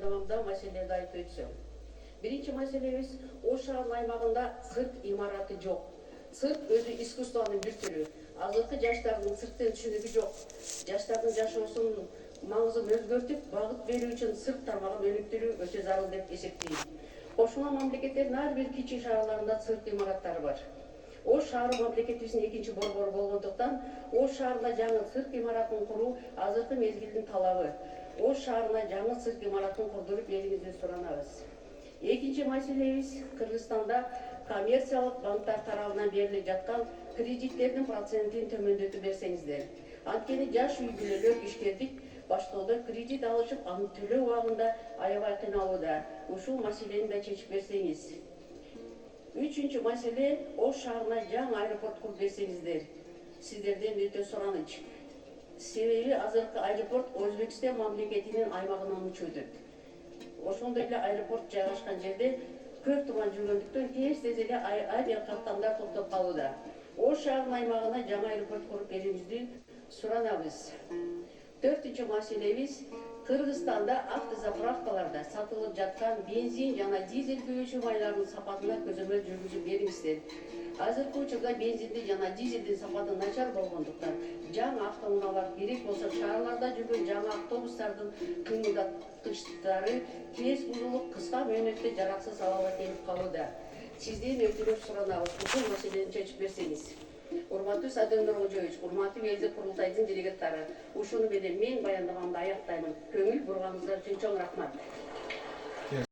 баяндамамда маселелерди айтып өтсөм. Биринчи маселебиз Ош шаарынын аймагында цирк имараты жок. Цирк өзү искусствонун бир түрү. Азыркы жаштардын цирктен түшүнүгү жок. Жаштардын жашоосунун маңызын өзгөртүп, багыт берүү үчүн цирк тармагын өнүктүрүү өтө зарыл деп эсептейм. Кошуна мамлекеттердин ар бир кичи шаарларында цирк имараттары бар. Ош шаары мамлекетибиздин экинчи борбору болгондуктан, Ош шаарында жаңы цирк имаратын куруу азыркы мезгилдин талабы. Ош шаарына жаңы цирк имаратын курдуруп берүүңүздү суранабыз. Экинчи маселебиз Кыргызстанда коммерциялык банктар тарабынан берилип жаткан кредиттердин процентин төмөндөтүп берсеңиздер. Анткени жаш үй бүлөлөр ишкердик баштоодо кредит алышып, аны төлөө убагында аябай кыйналууда. Ушул маселени да чечип берсеңиз. Үчүнчү маселе Ош шаарына жаңы аэропорт куруп берсеңиздер. Сиздерден өтө сураныч. Себеби азыркы аэропорт Өзбекстан мамлекетинин аймагынан учуп өтөт. Ошондой эле аэропорт жайгашкан жерде көп туман жүргөндүктөн тез эле авиакаттамдар токтоп калууда. Ош шаарынын аймагына жаңы аэропорт куруп берүүңүздү суранабыз. Төртүнчү маселебиз Кыргызстанда автозаправкаларда сатылып жаткан бензин жана дизель күйүүчү майлардын сапатына көзөмөл жүргүзүп бериңиздер. Азыркы учурда бензинди жана дизелдин сапаты начар болгондуктан жаңы автоунаалар керек болсо шаарларда жүргөн жаңы автобустардын кыймылдаткычтары тез бузулуп, кыска мөөнөттө жараксыз абалга келип калууда. Сизден өтүнүп суранабыз, ушул маселени чечип берсеңиз. Урматтуу Садыр Нуркожоевич, урматтуу элдик курултайдын делегаттары, ушуну менен мен баяндамамды аяктаймын. Көңүл бурганыңыздар үчүн чоң рахмат.